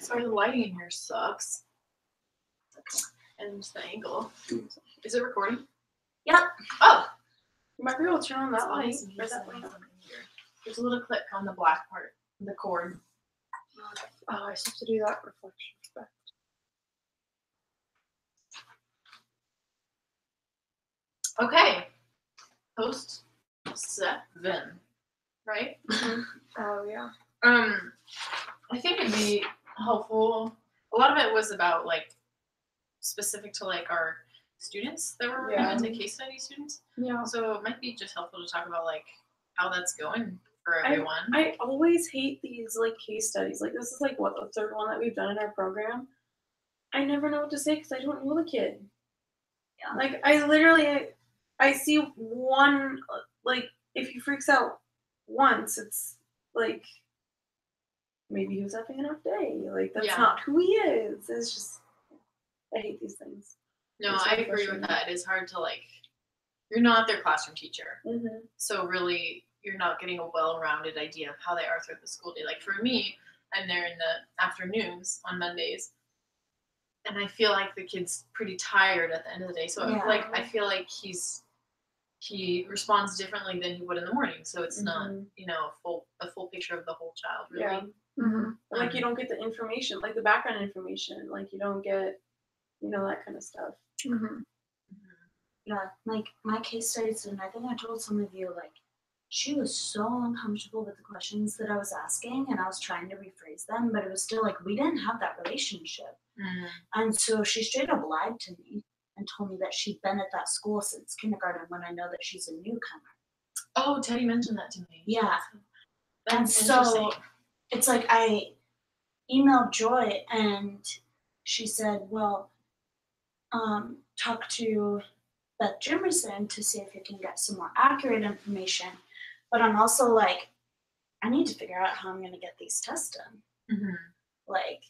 Sorry, the lighting in here sucks. And the angle. Is it recording? Yep. Oh! You might be able to turn on that light. There's a little click on the black part, the cord. Oh, I still have to do that reflection effect. Okay. Post 7, right? Oh, yeah. I think it'd be helpful. A lot of it was about like specific to like our students that were going to case study students. Yeah. So it might be just helpful to talk about like how that's going for everyone. I always hate these like case studies. Like this is like what, the third one that we've done in our program. I never know what to say because I don't know the kid. Yeah. Like I see one, like if he freaks out once, it's like maybe he was having an off day. Like that's not who he is. It's just, I hate these things. No, I agree with that. It is hard to like, you're not their classroom teacher. Mm-hmm. So really, you're not getting a well-rounded idea of how they are throughout the school day. Like for me, I'm there in the afternoons on Mondays, and I feel like the kid's pretty tired at the end of the day. So I feel like he responds differently than he would in the morning. So it's not, a full picture of the whole child, really. Yeah. Mm-hmm. Like you don't get the information, like the background information. Like you don't get, that kind of stuff. Mm-hmm. Yeah, like my case studies, and I think I told some of you, like, she was so uncomfortable with the questions that I was asking, and I was trying to rephrase them, but it was still like, we didn't have that relationship. Mm-hmm. And so she straight up lied to me and told me that she'd been at that school since kindergarten when I know that she's a newcomer. Oh, Teddy mentioned that to me. Yeah. That's and so it's like I emailed Joy, and she said, well, talk to Beth Jimerson to see if you can get some more accurate information. But I'm also like, I need to figure out how I'm going to get these tests done. Mm-hmm. Like,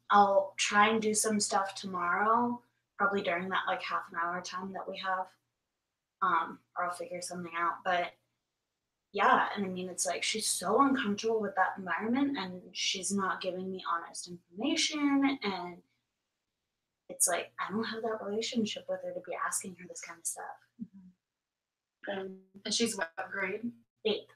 I'll try and do some stuff tomorrow, probably during that like half an hour time that we have. Or I'll figure something out. But yeah, and I mean, it's like she's so uncomfortable with that environment, and she's not giving me honest information, and it's like, I don't have that relationship with her to be asking her this kind of stuff. Mm-hmm. And she's what grade? 8th.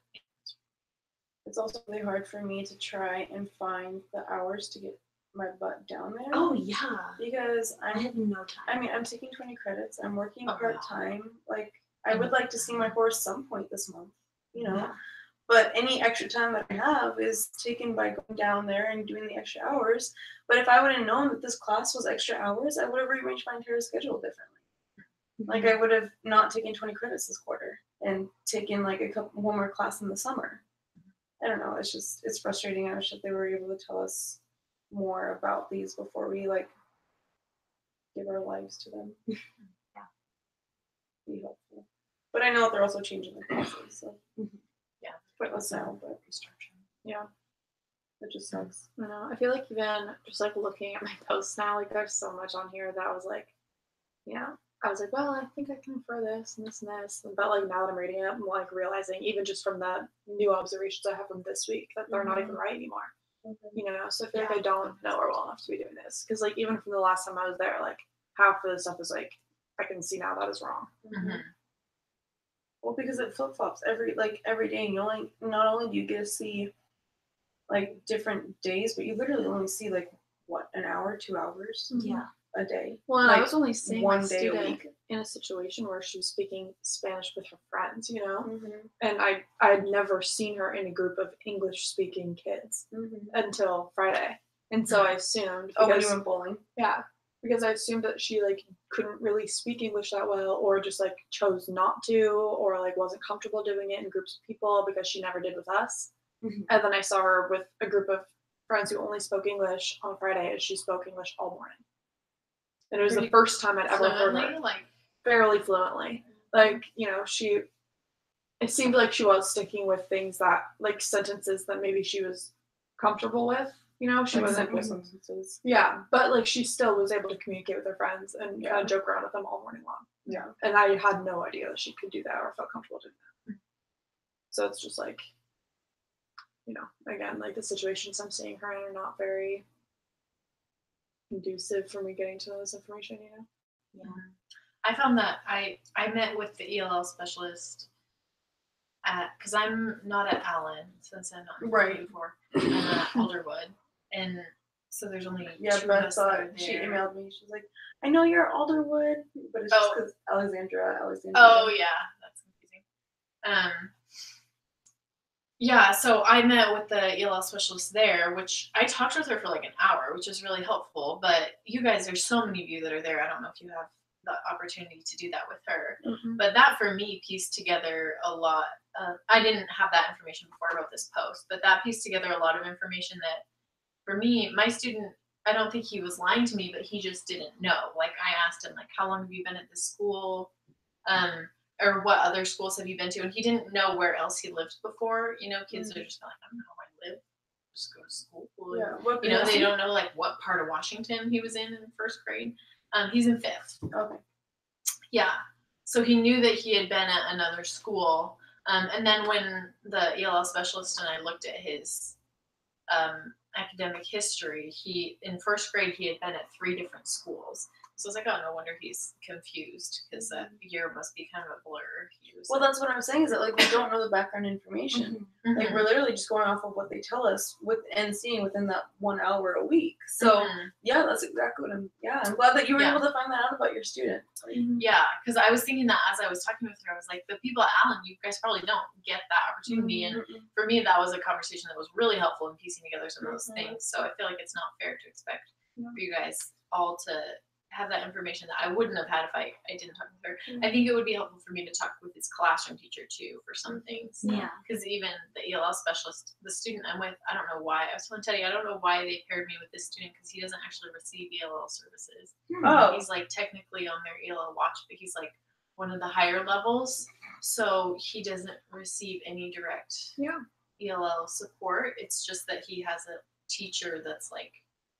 It's also really hard for me to try and find the hours to get my butt down there. Oh, yeah. Because I have no time. I mean, I'm taking 20 credits. I'm working part-time. Like, I would like to see my horse some point this month, Yeah. But any extra time that I have is taken by going down there and doing the extra hours. But if I would have known that this class was extra hours, I would have rearranged my entire schedule differently. Mm-hmm. Like I would have not taken 20 credits this quarter and taken like one more class in the summer. I don't know. It's frustrating. I wish that they were able to tell us more about these before we like give our lives to them. Yeah. Be helpful. But I know that they're also changing the classes, so. Mm-hmm. Yeah. Pointless now, but restructuring. Yeah. It just sucks. I know. I feel like even just like looking at my posts now, like there's so much on here that I was like, I was like, well, I think I can infer this and this and this. But like now that I'm reading it, I'm like realizing even just from the new observations I have from this week that they're not even right anymore. Mm-hmm. So I feel like I don't know her well enough to be doing this. Because like even from the last time I was there, like half of the stuff is like, I can see now that is wrong. Mm-hmm. Well, because it flip-flops every day. And not only do you get to see like different days, but you literally only see like what, an hour, 2 hours a day. Well, like, I was only seeing one my day a student week in a situation where she was speaking Spanish with her friends, Mm-hmm. and I had never seen her in a group of English-speaking kids until Friday, and so I assumed. When you went bowling? Yeah. Because I assumed that she like couldn't really speak English that well, or just like chose not to, or like wasn't comfortable doing it in groups of people because she never did with us. Mm-hmm. And then I saw her with a group of friends who only spoke English on Friday, and she spoke English all morning. And it was the first time I'd ever heard her fairly fluently. Like, it seemed like she was sticking with things that, like sentences that maybe she was comfortable with. She like wasn't simple sentences. Yeah, but like she still was able to communicate with her friends and kind of joke around with them all morning long. Yeah. And I had no idea that she could do that or felt comfortable doing that. So it's just like, again, like the situations I'm seeing her in are not very conducive for me getting to this information, Yeah. I found that I met with the ELL specialist because I'm not at Allen since I'm not Right. before. I'm at Alderwood, and so there's only Yeah, two of Beth us that thought are she there. emailed me. She's like, I know you're at Alderwood, but it's just because Alexandra. Oh yeah, that's confusing. Yeah, so I met with the ELL specialist there, which I talked with her for like an hour, which is really helpful. But you guys, there's so many of you that are there. I don't know if you have the opportunity to do that with her. Mm-hmm. But that for me pieced together a lot. I didn't have that information before I wrote this post, but that pieced together a lot of information that for me, my student, I don't think he was lying to me, but he just didn't know. Like I asked him, like, how long have you been at this school? Or what other schools have you been to? And he didn't know where else he lived before. Kids are just like, I don't know how I live. Just go to school. Yeah. They don't know like what part of Washington he was in first grade. He's in fifth. Okay. Yeah. So he knew that he had been at another school. And then when the ELL specialist and I looked at his academic history, in first grade he had been at 3 different schools. So I was like, oh, no wonder he's confused because that year must be kind of a blur. Well, that's what I'm saying is that like we don't know the background information. Mm-hmm. Like we're literally just going off of what they tell us and seeing within that 1 hour a week. So yeah, that's exactly what I'm glad that you were able to find that out about your student. Yeah, because I was thinking that as I was talking with her, I was like, the people at Allen, you guys probably don't get that opportunity. And for me, that was a conversation that was really helpful in piecing together some of those things. So I feel like it's not fair to expect for you guys all to have that information that I wouldn't have had if I didn't talk with her. I think it would be helpful for me to talk with his classroom teacher too for some things. Yeah. Because even the ELL specialist, the student I'm with, I don't know why. I was telling Teddy, I don't know why they paired me with this student because he doesn't actually receive ELL services. Oh. He's like technically on their ELL watch, but he's like one of the higher levels. So he doesn't receive any direct ELL support. It's just that he has a teacher that's like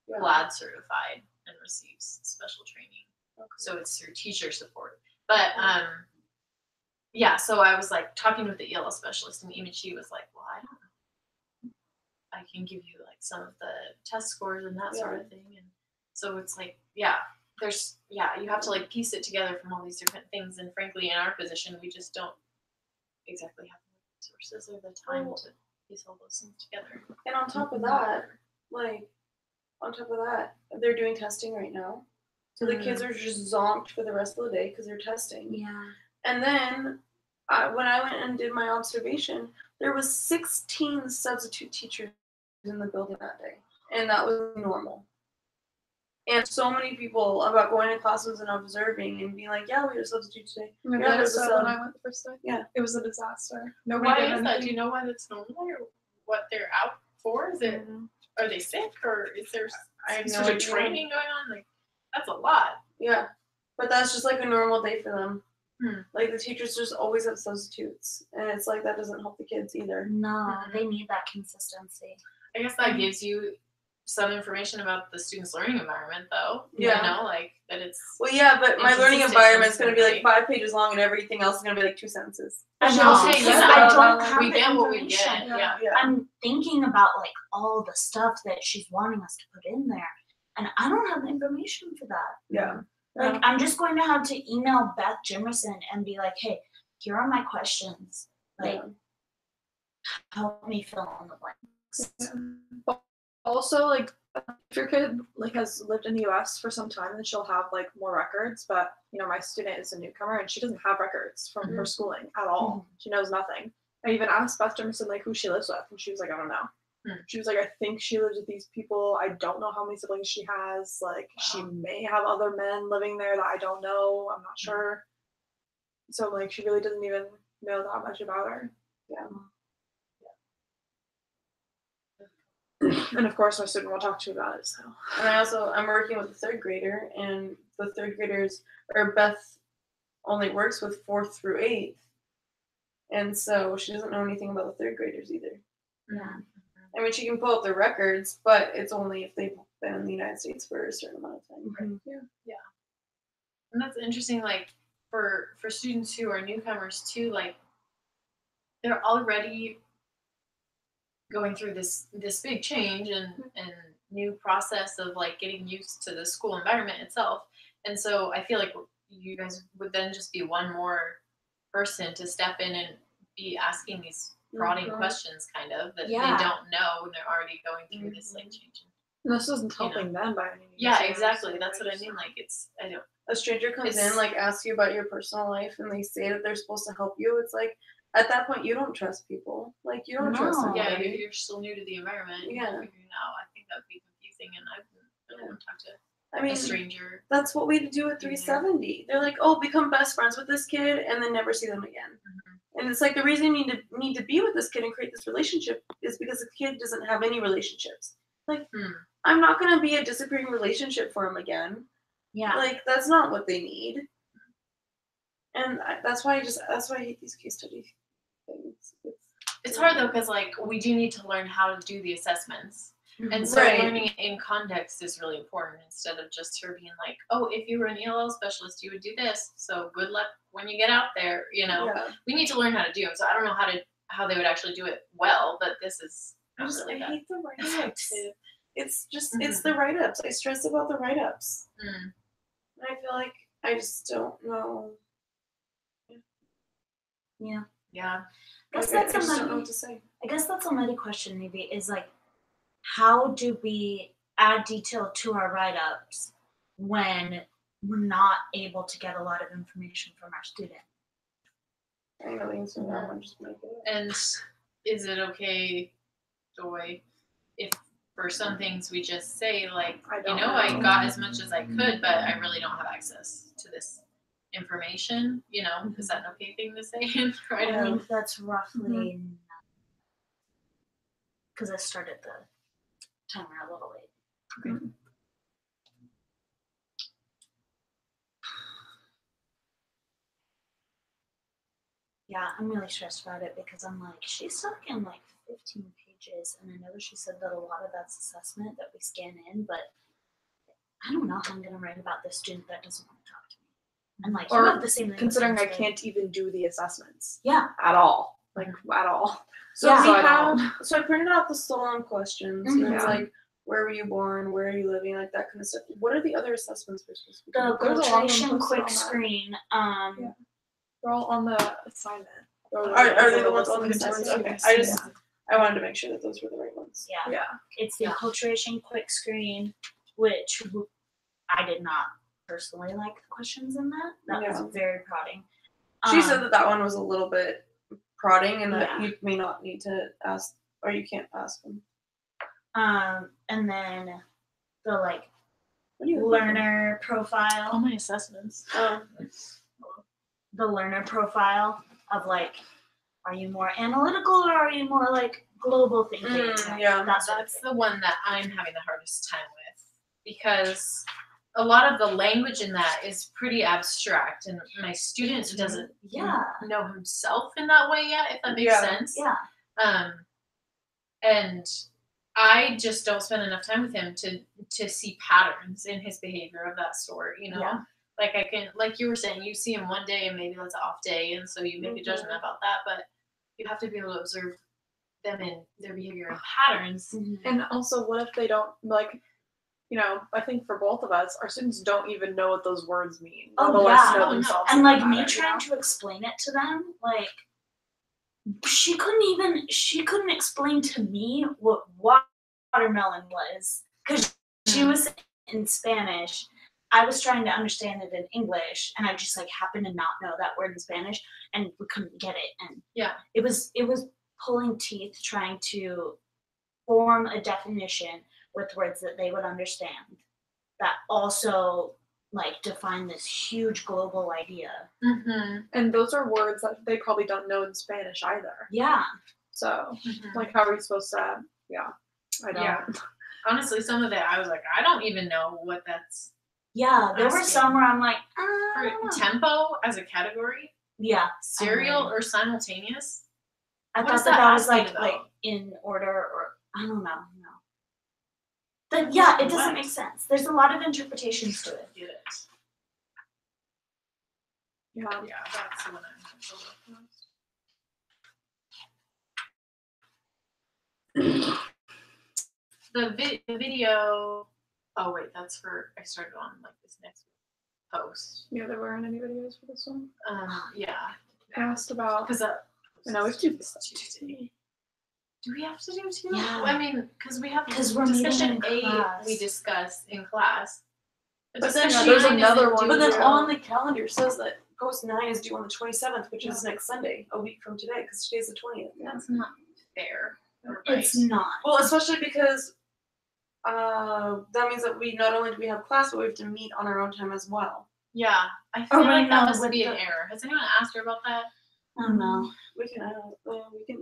GLAD certified and receives special training. Okay. So it's through teacher support. But so I was like talking with the ELL specialist, and even she was like, well, I don't know. I can give you like some of the test scores and that sort of thing. And so it's like, you have to like piece it together from all these different things. And frankly, in our position, we just don't exactly have the resources or the time to piece all those things together. And on top of that, they're doing testing right now. So the kids are just zonked for the rest of the day because they're testing. Yeah. And then when I went and did my observation, there was 16 substitute teachers in the building that day. And that was normal. And so many people about going to classes and observing and being like, yeah, we had a substitute today. When I went the first day, it was a disaster. Why is that? Do you know why that's normal or what they're out for? Is it are they sick or is there some sort of training going on? Like that's a lot. Yeah, but that's just like a normal day for them. Like the teachers just always have substitutes, and it's like that doesn't help the kids either. No, they need that consistency. I guess that gives you some information about the student's learning environment, though. Yeah. Like that it's. Well, yeah, but my learning environment is going to be like 5 pages long, and everything else is going to be like 2 sentences. I know. I don't have we the get what we information. get. Yeah. I'm thinking about like all the stuff that she's wanting us to put in there, and I don't have the information for that. Yeah. Like I'm just going to have to email Beth Jimerson and be like, hey, here are my questions. Like, help me fill in the blanks. Also, like, if your kid like has lived in the U.S. for some time, then she'll have like more records. But my student is a newcomer and she doesn't have records from her schooling at all. She knows nothing. I even asked Beth Jimerson like who she lives with, and she was like, I don't know. She was like, I think she lives with these people. I don't know how many siblings she has. Like, she may have other men living there that I don't know. I'm not sure. So like, she really doesn't even know that much about her. And of course, my student will talk to you about it. So. And I'm working with a 3rd grader, and the 3rd graders, Beth only works with 4th through 8th, and so she doesn't know anything about the 3rd graders either. Yeah. I mean, she can pull up their records, but it's only if they've been in the United States for a certain amount of time. Yeah. And that's interesting. Like for students who are newcomers too, like they're already going through this big change and new process of like getting used to the school environment itself. And so I feel like you guys would then just be one more person to step in and be asking these prodding questions, kind of, that they don't know when they're already going through this like change. And this isn't helping them by any means. Yeah, exactly. That's what I mean. Like, it's, I don't. A stranger comes in, like, asks you about your personal life, and they say that they're supposed to help you. It's like, at that point, you don't trust people. Like, you don't trust anybody. Yeah, you're still new to the environment. Yeah. Figuring it out. I think that would be confusing, and I don't want to talk to I mean, a stranger. That's what we do at 370. They're like, oh, become best friends with this kid, and then never see them again. And it's like, the reason you need to be with this kid and create this relationship is because the kid doesn't have any relationships. Like, I'm not going to be a disappearing relationship for him again. Yeah. Like, that's not what they need. And that's why I hate these case study things. It's hard though, because like we do need to learn how to do the assessments. And so learning it in context is really important, instead of just her being like, oh, if you were an ELL specialist, you would do this. So good luck when you get out there, you know. Yeah. We need to learn how to do it. So I don't know how they would actually do it well, but this is I really hate the write-ups. It's just, it's the write-ups. I stress about the write-ups. And I feel like I just don't know. Yeah. Yeah. I guess I just don't know what to say. I guess that's another question maybe, is like, how do we add detail to our write-ups when we're not able to get a lot of information from our student? I know the answer to that one, just make it. And is it okay, Joy, if for some things we just say like, I got as much as I could, but I really don't have access to this information, you know? Is that an okay thing to say? I think that's roughly, because I started the timer a little late. Okay. Yeah, I'm really stressed about it because I'm like, she's talking like 15 pages, and I know that she said that a lot of that's assessment that we scan in, but I don't know how I'm gonna write about this student that doesn't want to talk to me. And like, you have the same thing. Considering I can't even do the assessments. Yeah. At all. Like, at all. So so I printed out the stolen questions. And it's like, where were you born? Where are you living? Like that kind of stuff. What are the other assessments we're supposed to be doing? The quotation quick screen. They're all on the assignment. Are they the ones on the assignment? Okay. I wanted to make sure that those were the right ones. Yeah. It's the acculturation quick screen, which I did not personally like the questions in that. That was very prodding. She said that one was a little bit prodding, and that you may not need to ask, or you can't ask them. And then the like learner profile. All my assessments. The learner profile of like, are you more analytical or are you more like global thinking? That's the one that I'm having the hardest time with, because a lot of the language in that is pretty abstract, and my student doesn't know himself in that way yet, if that makes sense. And I just don't spend enough time with him to see patterns in his behavior of that sort, you know? Like I can, like you were saying, you see him one day and maybe that's an off day, and so you make a judgment about that, but you have to be able to observe them in their behavior and patterns. And also, what if they don't, like, you know, I think for both of us, our students don't even know what those words mean. Know themselves and like me trying to explain it to them, like she couldn't explain to me what watermelon was, because she was in Spanish. I was trying to understand it in English, and I just like happened to not know that word in Spanish, and we couldn't get it. And it was pulling teeth trying to form a definition with words that they would understand, that also like define this huge global idea. And those are words that they probably don't know in Spanish either. So like, how are we supposed to? I don't. Honestly, some of it I was like, I don't even know what that's. There were some where I'm like, for tempo as a category. Serial or simultaneous. I thought that was like in order, or I don't know. But it doesn't make sense. There's a lot of interpretations to it. That's the one I'm The video. Oh wait, that's for I started on like this next post. Yeah, there weren't any videos for this one. Yeah. I asked about Because no, it's too Tuesday. Do we have to do two? Yeah. I mean, because we have we're discussion meeting in 8 class. we discuss in class. But then discussion there's 9 another isn't one. due But then till- on the calendar says that post 9 is due on the 27th, which is next Sunday, a week from today, because today's the 20th. That's not fair. Or It's right. not. Well, especially because that means that we not only do we have class, but we have to meet on our own time as well. Yeah, I feel Or like right that now must with be an the- error. Has anyone asked her about that? I don't know. We can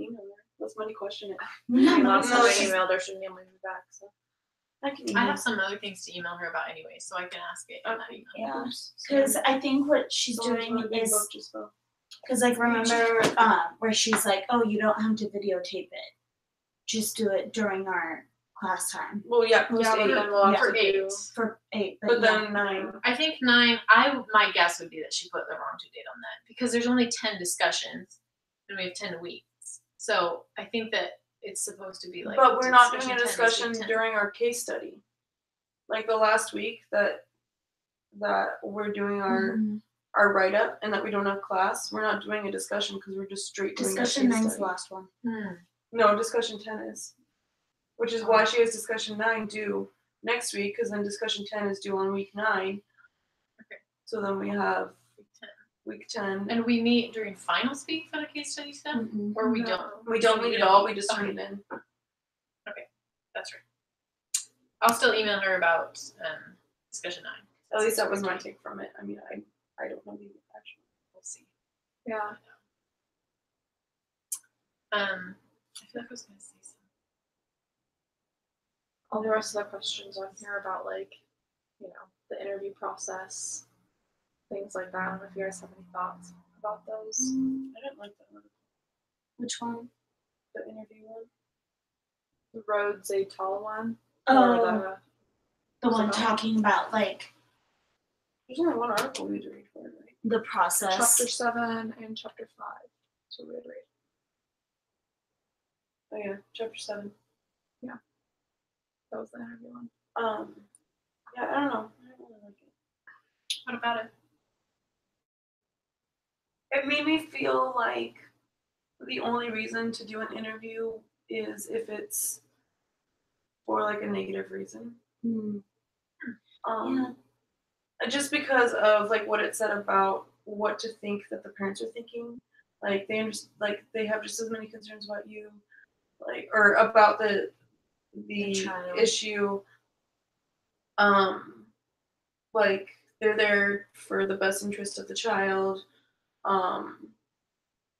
email her. Let's money question it. No, last no, time I she's- emailed her, she didn't email me back. So I can I email. have some other things to email her about anyway, so I can ask it in that email. Yeah, because I think what she's doing is because like remember where she's like, oh, you don't have to videotape it, just do it during our class time Well, yeah, post yeah, but 8. then we'll have For to 8. do. for 8. But yeah. then 9. I think 9. My guess would be that she put the wrong due date on that because there's only 10 discussions and we have 10 weeks. So I think that it's supposed to be like. But we're not doing a 10 is week discussion 10. during our case study. Like the last week that we're doing our Mhm. our write up and that we don't have class, we're not doing a discussion because we're just straight doing Discussion our case 9's the study. last one. No, discussion 10 is. Which is why she has discussion 9 due next week, because then discussion 10 is due on week 9. Okay. So then we have Week 10. week 10. And we meet during finals week for the case study stuff, Mhm. or we No. don't. We don't meet at all, we just turn it in. That's right. I'll still email her about discussion 9. At least that was my take from it. I mean, I don't know the actual. We'll see. Yeah. I feel like I was gonna say something. All the rest of the questions on here about like, the interview process, things like that. I don't know if you guys have any thoughts about those. I didn't like that one. Which one? The interview one. The Rhodes a tall one. Oh, Or the one talking about like There's only one article we had to read for it, right? the the process. chapter 7 and chapter 5. So we would read. Oh yeah, chapter 7. That was the interview one. Yeah, I don't know. I don't really like it. What about it? It made me feel like the only reason to do an interview is if it's for like a negative reason. Mm. Just because of like what it said about what to think that the parents are thinking, like they have just as many concerns about you, like or about the child. issue. Like they're there for the best interest of the child.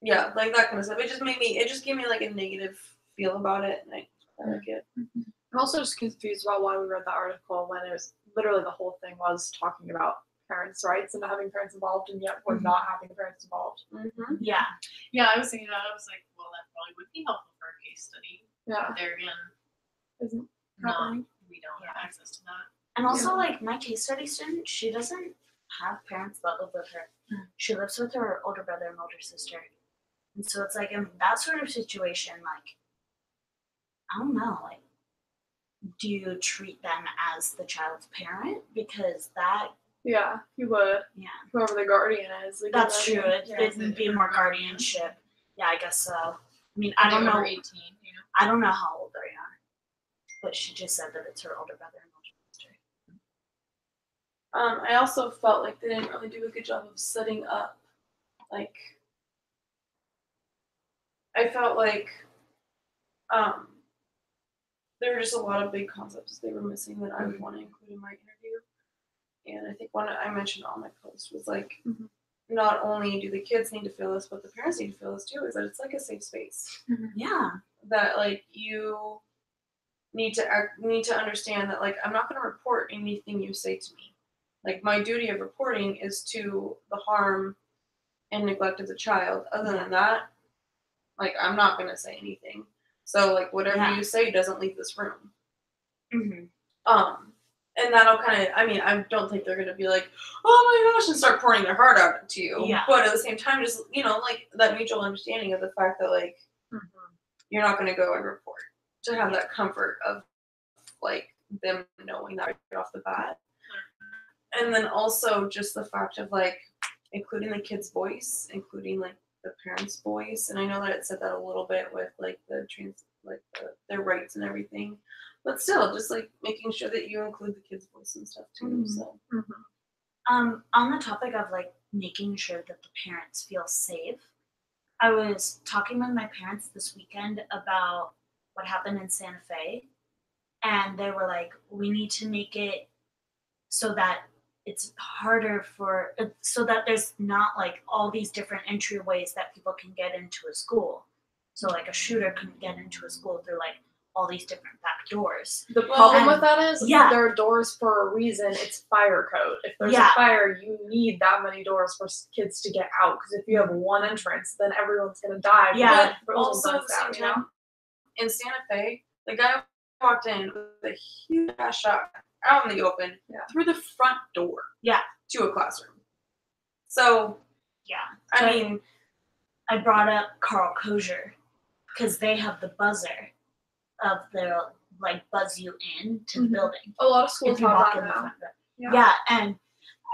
Yeah, like that kind of stuff. It just gave me like a negative feel about it, and I like it. I'm also just confused about why we read the article when it was literally the whole thing was talking about parents' rights and not having parents involved, and yet we're not having parents involved. Mm-hmm. Yeah. Yeah, I was thinking about it. I was like, well, that probably would be helpful for a case study. Yeah. But there again, Isn't not, happening. we don't have access to that. And also, like, my case study student, she doesn't have parents that live with her. She lives with her older brother and older sister. And so it's like, in that sort of situation, like, I don't know, like, do you treat them as the child's parent? Because that, Yeah, you would. yeah, Whoever the guardian is. like, that's you know, true. It, Yeah, it'd be more guardianship. Yeah, I guess so. I mean, I don't know. Over 18, you know. I don't know how old they are. But she just said that it's her older brother and older sister. I also felt like they didn't really do a good job of setting up, like, I felt like there were just a lot of big concepts they were missing that I would want to include in my interview. And I think one I mentioned on my post was like, not only do the kids need to feel this, but the parents need to feel this too, is that it's like a safe space. Yeah. That like you need to understand that like I'm not going to report anything you say to me. Like my duty of reporting is to the harm and neglect of the child. Other than that, like I'm not going to say anything. So like whatever you say doesn't leave this room. Mm-hmm. And that'll kind of, I mean, I don't think they're going to be like, oh my gosh, and start pouring their heart out to you. Yeah. But at the same time, just, you know, like that mutual understanding of the fact that like, you're not going to go and report. to have that comfort of like them knowing that right off the bat. And then also just the fact of like including the kid's voice, including like the parents' voice. And I know that it said that a little bit with like their rights and everything, but still just like making sure that you include the kid's voice and stuff too. Mhm. So On the topic of like making sure that the parents feel safe, I was talking with my parents this weekend about what happened in Santa Fe, and they were like, we need to make it so that it's harder for, so that there's not like all these different entryways that people can get into a school. So like a shooter couldn't get into a school through like all these different back doors. The problem and- with that is yeah. there are doors for a reason. It's fire code. If there's Yeah. a fire, you need that many doors for kids to get out. Because if you have one entrance, then everyone's gonna die. Yeah. but also at the same time, in Santa Fe, the guy walked in with a huge ass shot out in the open through the front door to a classroom. So Yeah. I mean, I brought up Carl Kosher because they have the buzzer of their like buzz you in to the building. A lot of schools If you have walk that in the now. front door. Yeah. Yeah, and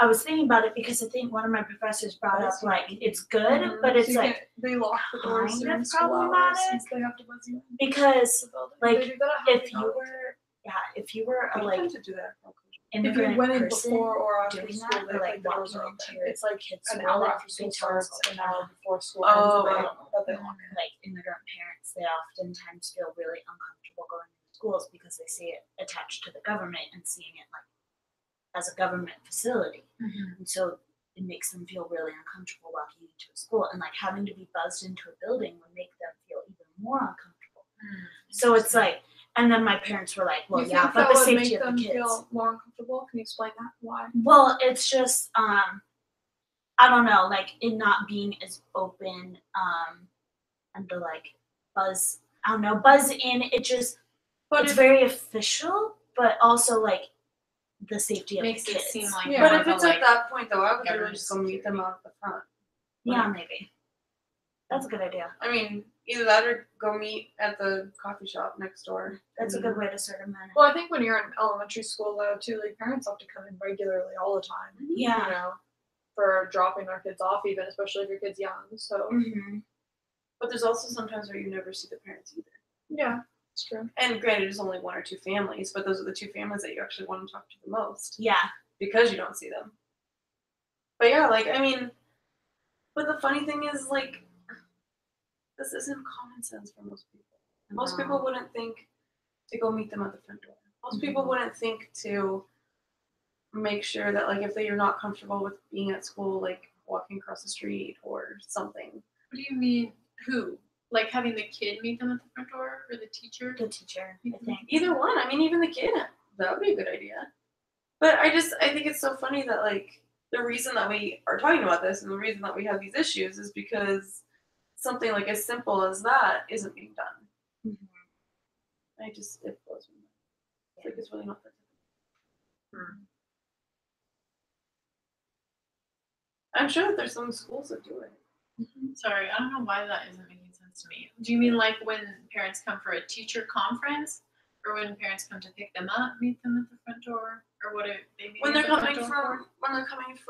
I was thinking about it because I think one of my professors brought up like it's good, but it's So you like can't- they lock the doors kind during of school hours problematic. since they have to buzz you in because the building. like, They do that at if Happy you Hour. were if you were a I like tend to do that. If you immigrant went in person before or after doing school, that, they or like the doors walking are into open. your It's like kid's an school, hour like, after school they tell us starts, all an the hour time. before school Oh, ends. right. That they lock. Like immigrant parents, they oftentimes feel really uncomfortable going to schools because they see it attached to the government and seeing it like as a government facility, and so it makes them feel really uncomfortable walking into a school, and like having to be buzzed into a building would make them feel even more uncomfortable. So it's like, and then my parents were like, well, You yeah, think but that the would safety make of them the kids. feel more uncomfortable? Can you explain that? Why? Well, it's just I don't know, like it not being as open, and the like buzz in, it just it's very official, but also like the safety of Makes the it kids. seem like Yeah. But more if of a, it's like, at that point though, I would literally government just go meet them security. out at the front. Yeah, maybe. That's a good idea. I mean, either that or go meet at the coffee shop next door. That's a good way to circumvent it. Well, I think when you're in elementary school though, too, like parents have to come in regularly all the time. Yeah. You know, for dropping their kids off, even especially if your kid's young. So Mm-hmm. But there's also sometimes where you never see the parents either. yeah, it's true. And granted, it's only one or two families, but those are the two families that you actually want to talk to the most Yeah. because you don't see them. But yeah, like, I mean, but the funny thing is, like, this isn't common sense for most people. Most people wouldn't think to go meet them at the front door. Most people wouldn't think to make sure that, like, if they are not comfortable with being at school, like, walking across the street or something. What do you mean? Who? Like having the kid meet them at the front door, or the teacher? The teacher, I think. Either one. I mean, even the kid. That would be a good idea. But I think it's so funny that, like, the reason that we are talking about this and the reason that we have these issues is because something like as simple as that isn't being done. Mm-hmm. It blows me mind. It's like it's really not that difficult. I'm sure that there's some schools that do it. Sorry, I don't know why that isn't making sense to me. Do you mean like when parents come for a teacher conference, or when parents come to pick them up, meet them at the front door, or what are they meet When they're at the coming front door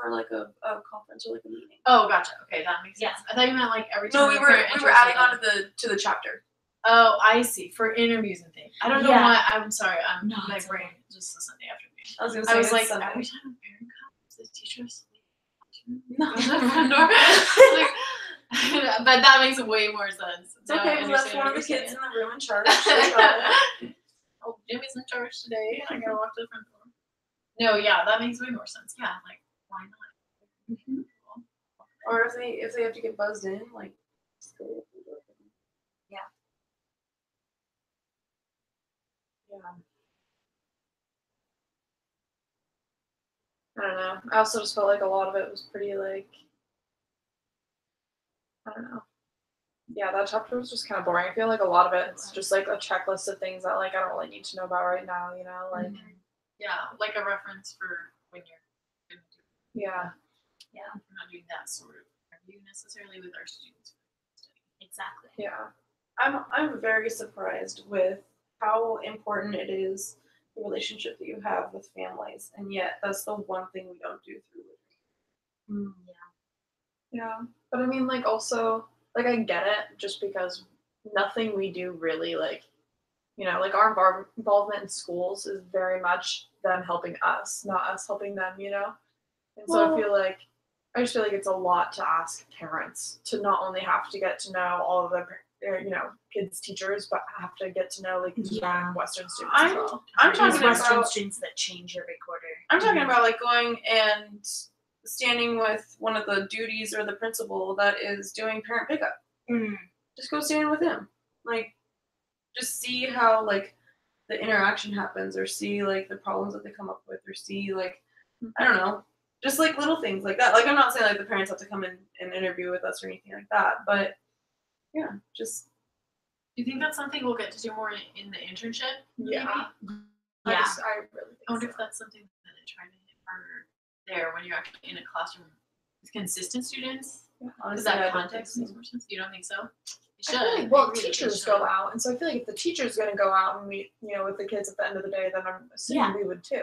for like a conference or like a meeting. Oh, gotcha. Okay, that makes sense. Yeah. I thought you meant like every time. No, we a were parent enters adding the on building. to the chapter. Oh, I see. For interviews and things. I don't know Yeah. why. I'm sorry. No, My it's brain okay. just the Sunday after me. I was gonna say I was it's like, Sunday. every time a parent comes, the teacher's No. at the front door. Like, but that makes way more sense. It's okay, we left one of the kids in the room in charge. Oh, Jimmy's in charge today. I gotta walk to the front door. No, yeah, that makes way more sense. Yeah, like why not? Or if they have to get buzzed in, like just go open the door for them. Yeah. I don't know. I also just felt like a lot of it was pretty like, I don't know. Yeah, that chapter was just kind of boring. I feel like a lot of it's just like a checklist of things that like I don't really need to know about right now, you know? Like, Yeah, like a reference for when you're gonna do. yeah. We're not doing that sort of review necessarily with our students. Exactly. Yeah. I'm very surprised with how important it is, the relationship that you have with families, and yet that's the one thing we don't do through liturgy. Yeah, but I mean, like, also, like, I get it, just because nothing we do really, like, like, our involvement in schools is very much them helping us, not us helping them, And so I just feel like it's a lot to ask parents to not only have to get to know all of their, kids' teachers, but have to get to know, like, Western students as well. I'm talking Western about students that change every quarter. I'm talking about like going and standing with one of the duties or the principal that is doing parent pickup. Just go stand with him. Like, just see how like the interaction happens, or see like the problems that they come up with, or see like, I don't know, just like little things like that. Like, I'm not saying like the parents have to come in and interview with us or anything like that, but yeah, just. Do you think that's something we'll get to do more in the internship? Yeah. Maybe? I really think I wonder so. if that's something that they try to hit harder there when you're actually in a classroom with consistent students. Honestly, Does that I don't context think makes more sense? You don't think so? It I should. feel like, well, I agree that they teachers should. go out, and so I feel like if the teacher's going to go out and meet, with the kids at the end of the day, then I'm assuming we would too,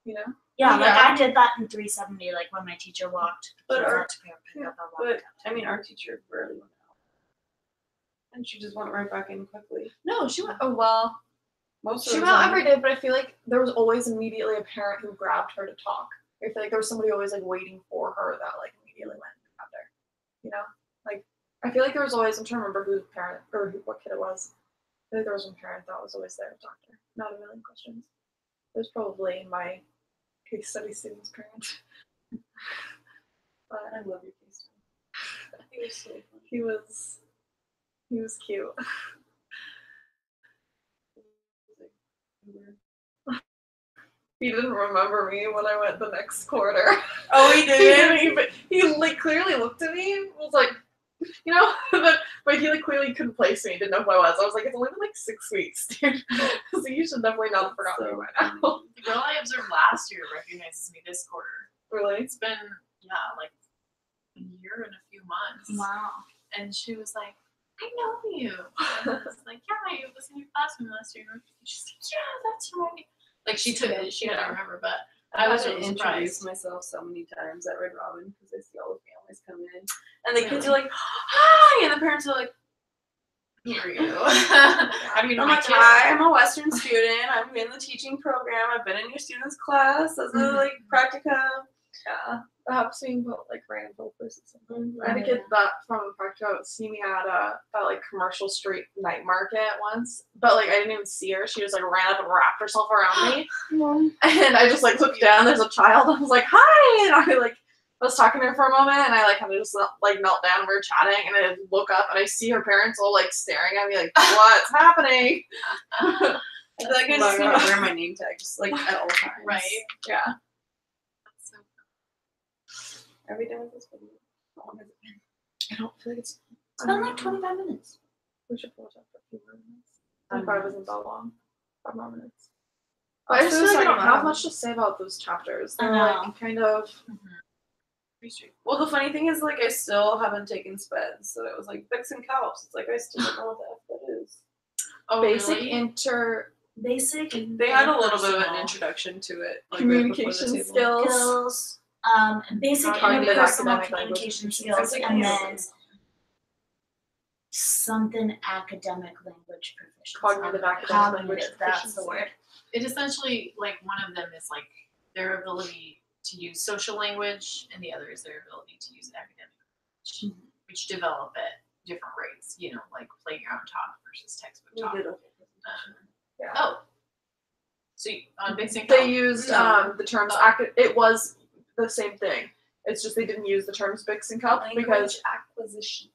Yeah, like Yeah. I did that in 370, like when my teacher walked But kids our- out to pick up, I walked But out. I mean, our teacher rarely went out, and she just went right back in quickly. No, she went. Oh well, Most of she the went out time. every day, but I feel like there was always immediately a parent who grabbed her to talk. I feel like there was somebody always like waiting for her that like immediately went and grabbed her. Like I feel like there was always. I'm trying to remember whose parent or what kid it was. I think there was one parent that was always there to talk to her. Not a million questions. It was probably my case study student's parent. But I love your case. He was so fun. he was cute. He didn't remember me when I went the next quarter. Oh, he did. He like clearly looked at me and was like, but he like clearly couldn't place me. Didn't know who I was. I was like, it's only been like 6 weeks, dude. So you should definitely not have forgotten me by now. The girl I observed last year recognizes me this quarter. Really? It's been, like a year and a few months. Wow. And she was like, I know you. And I was like, yeah, you was in your classroom last year. And she's like, yeah, that's right. Like she took it. She didn't remember, but I was really introduced surprised. myself so many times at Red Robin because I see all the families come in, and the kids are Really? like, "Hi," and the parents are like, Who are you? How do you know I'm my like, kid? "Hi, I'm a Western student. I'm in the teaching program. I've been in your students' class as a like practicum." Yeah. That happens to me about like random places. I had a kid that from practicum see me at that like commercial street night market once, but like I didn't even see her. She just like ran up and wrapped herself around me, and I just like looked down. There's a child. I was like, "Hi," and I like was talking to her for a moment, and I like kind of just like knelt down. We were chatting, and I look up and I see her parents all like staring at me like, "What's happening?" I feel like I just need to wear my name tag just like at all times. Right. Yeah. So Are we done with this video? How long has it been? I don't feel like it's been like 25 minutes. We should finish up for a few more minutes. 25 isn't that long. 5 more minutes. But I just feel like I don't have much to say about those chapters. They're like kind of. Well, the funny thing is, like, I still haven't taken speds, so it was like Bix and Calps. It's like I still don't know what the F that is. Oh, basic really? Basic They had a little bit of an introduction to it, like, communication right before the table. skills, basic Cognitive interpersonal academic communication language skills, proficiency. and then something academic language proficiency. Cognitive academic language that's the proficiency. word. It essentially, like, one of them is like their ability to use social language, and the other is their ability to use academic language, which develop at different rates. Like playground talk versus textbook We talk. did okay. Yeah. Oh, so on basic. They used No. the terms. It was the same thing. It's just they didn't use the terms Bix and Cup because acquisition.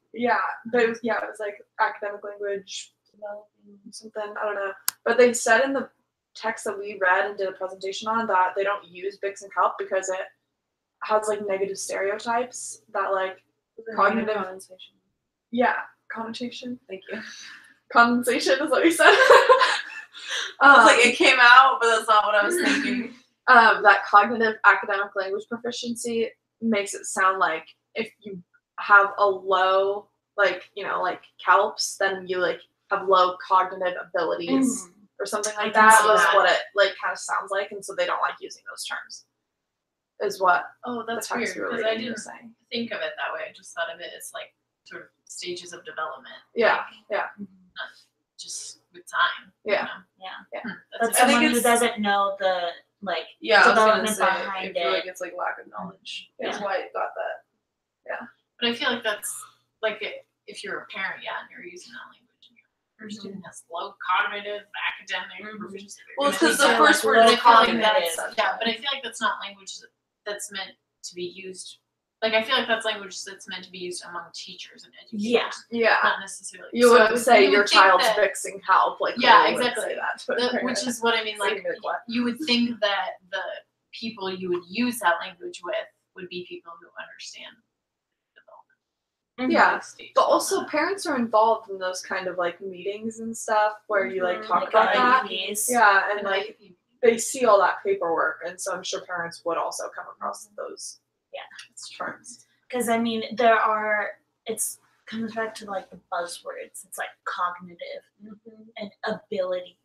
but it was like academic language developing something, I don't know. But they said in the text that we read and did a presentation on that they don't use Bix and Cup because it has like negative stereotypes that like cognitive condensation. Connotation. Thank you. Condensation is what he said. I was like, it came out, but that's not what I was thinking. That cognitive academic language proficiency makes it sound like if you have a low, like CALPS, then you like have low cognitive abilities or something like I can that see was that. what it like kind of sounds like, and so they don't like using those terms. Is what Oh, that's the text weird we were because I reading didn't was saying. think of it that way. I just thought of it as like sort of stages of development. Yeah, like, yeah, not just with time. Yeah. You know? Yeah. That's But I think someone who it's- doesn't know the like Yeah, I was gonna development say, I behind feel it. like it's like lack of knowledge. That's Yeah. why it got that. But I feel like that's like if you're a parent, and you're using that language, and your student has low cognitive, academic proficiency. Well, it's you're because gonna the think first that, word but is I feel like cognitive. that's but I feel like that's not language that's meant to be used. Like I feel like that's language that's meant to be used among teachers and educators. yeah. Not necessarily. You So I wouldn't would- say you would your think child's that- fixing help, like Yeah, literally wouldn't exactly. Say that to a parent. which is what I mean. Like Like what? you would think that the people you would use that language with would be people who understand development. Yeah, like, stage but and all also that. parents are involved in those kind of like meetings and stuff where you like Mhm. talk Like about that. IEPs. Yeah, and And like I- they see all that paperwork, and so I'm sure parents would also come across those terms. Because it's comes back to like the buzzwords. It's like cognitive and ability.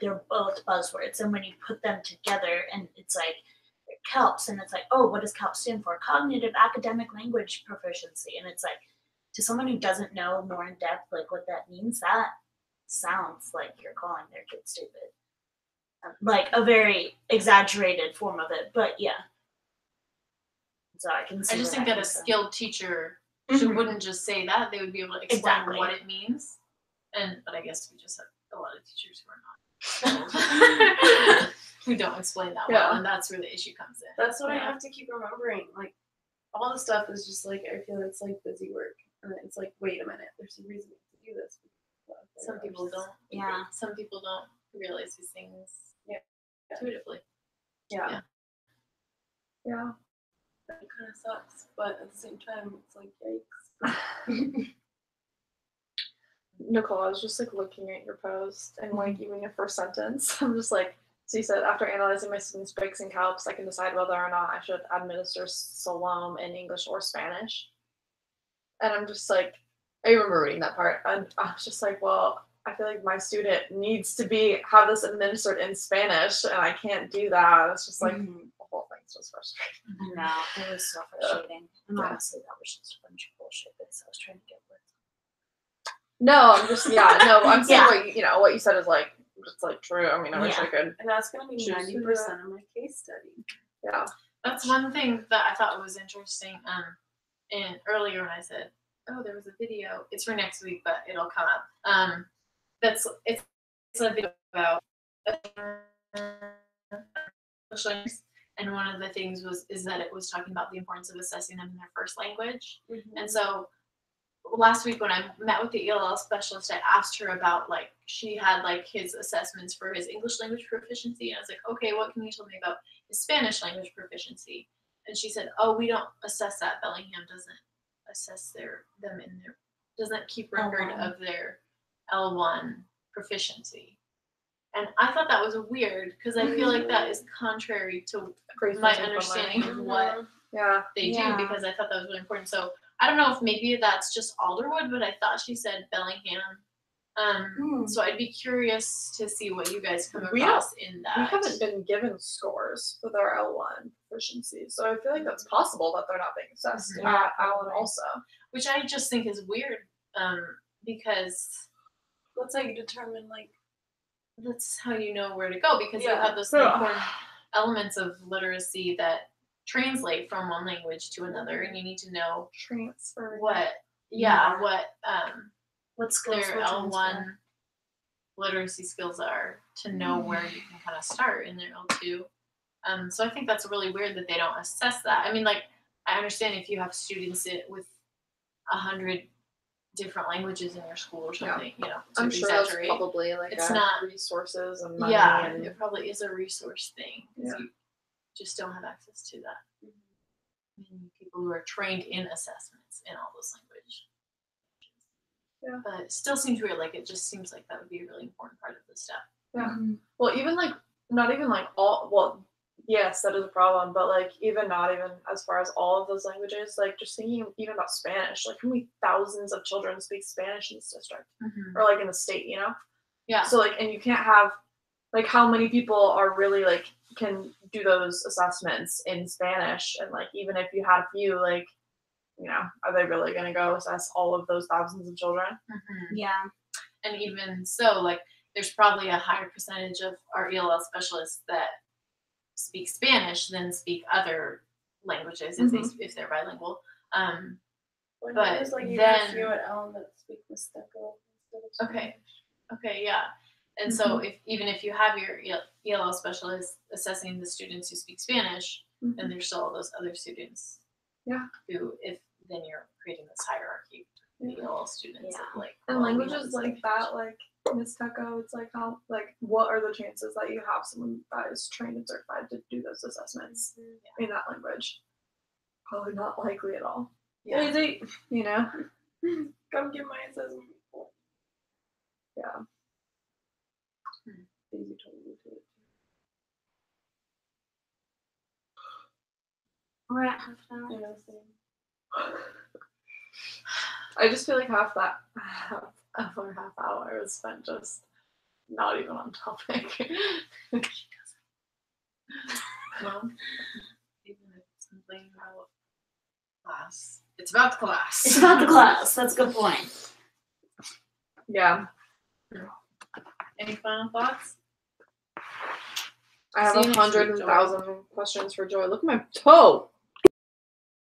They're both buzzwords, and when you put them together, and it's like CALPS, and it's like, oh, what does CALPS stand for? Cognitive Academic Language Proficiency, and it's like, to someone who doesn't know more in depth like what that means, that sounds like you're calling their kid stupid. Like a very exaggerated form of it, but yeah. So I can see. I just where think that a comes from. skilled teacher Mhm. wouldn't just say that; they would be able to explain Exactly. what it means. But I guess we just have a lot of teachers who are not who don't explain that well, Yeah. and that's where the issue comes in. That's what I Yeah. have to keep remembering. Like, all the stuff is just like, I feel it's like busy work. And then it's like, wait a minute, there's a reason to do this. Some people don't. Yeah. Some people don't realize these things. Yeah. Intuitively. Yeah. Yeah. That kind of sucks. But at the same time, it's like, yikes. Nicole, I was just like looking at your post and like even your first sentence. I'm just like, so you said, after analyzing my students' breaks and CALPS, I can decide whether or not I should administer Salome in English or Spanish. And I'm just like, I remember reading that part, and I was just like, well, I feel like my student needs to have this administered in Spanish, and I can't do that. It's just like Mhm. the whole thing's just frustrating. I know, it was so frustrating. And Yeah. honestly, that was just a bunch of bullshit because I was trying to get words. No, I'm just I'm saying Yeah. what you said is like it's like true. I mean, I wish I Yeah. could. And that's going to be Choose 90% of my case study. Yeah. That's one thing that I thought was interesting. And earlier when I said, "Oh, there was a video," it's for next week, but it'll come up. It's a video about English learners, and one of the things is that it was talking about the importance of assessing them in their first language. And so last week when I met with the ELL specialist, I asked her about like she had like his assessments for his English language proficiency, and I was like, okay, what can you tell me about his Spanish language proficiency? And she said, oh, we don't assess that. Bellingham doesn't assess doesn't keep record L1. of their L1 proficiency. And I thought that was weird because I feel like that is contrary to my understanding of what Yeah. they Yeah. do, because I thought that was really important. So I don't know if maybe that's just Alderwood, but I thought she said Bellingham. So I'd be curious to see what you guys come We across in that. We haven't been given scores with our L1 proficiency, so I feel like that's possible that they're not being assessed Mhm. at Allen also. Which I just think is weird, because Let's like determine like that's how you know where to go, because you Yeah. have those Yeah. important elements of literacy that translate from one language to another, and you need to know Transfer. what What skills their will L1 transfer? literacy skills are to know where you can kind of start in their L2. So I think that's really weird that they don't assess that. I mean, like, I understand if you have students with 100 different languages in your school or something, to I'm sure that's exaggerate. probably like It's not- resources and money Yeah, and it probably is a resource thing because Yeah. you just don't have access to that. I mean, people who are trained in assessments in all those languages. Yeah. But it still seems weird. Like, it just seems like that would be a really important part of the step. Yeah. Mhm. Well, even like not even like all. Well, yes, that is a problem, but like even not even as far as all of those languages. Like just thinking even about Spanish. Like how many thousands of children speak Spanish in this district or like in the state, Yeah. So like, and you can't have like how many people are really like can do those assessments in Spanish, and like even if you had a few, like, you know, are they really going to go assess all of those thousands of children? Mm-hmm. Yeah. And even so, like, there's probably a higher percentage of our ELL specialists that speak Spanish than speak other languages if they're bilingual. But there's like even then a few at ELL that speak Mixteco instead of okay, Spanish. yeah. And so if you have your ELL specialist assessing the students who speak Spanish, then there's still all those other students. Yeah. Who, if then you're creating this hierarchy for the ELL students of like. And languages like that, like Mixteco, it's like how, like, what are the chances that you have someone that is trained and certified to do those assessments in that language? Probably not likely at all. Yeah. Easy. You know? Come get my assessment. Yeah. Easy told me to. We're at half an hour. Yeah, same. I just feel like half hour was spent just not even on topic. Well, even if it's complaining about class, it's about the class. It's about the class. That's a good point. Yeah. Any final thoughts? I have See you next week, 100,000 questions for Joy. Look at my toe.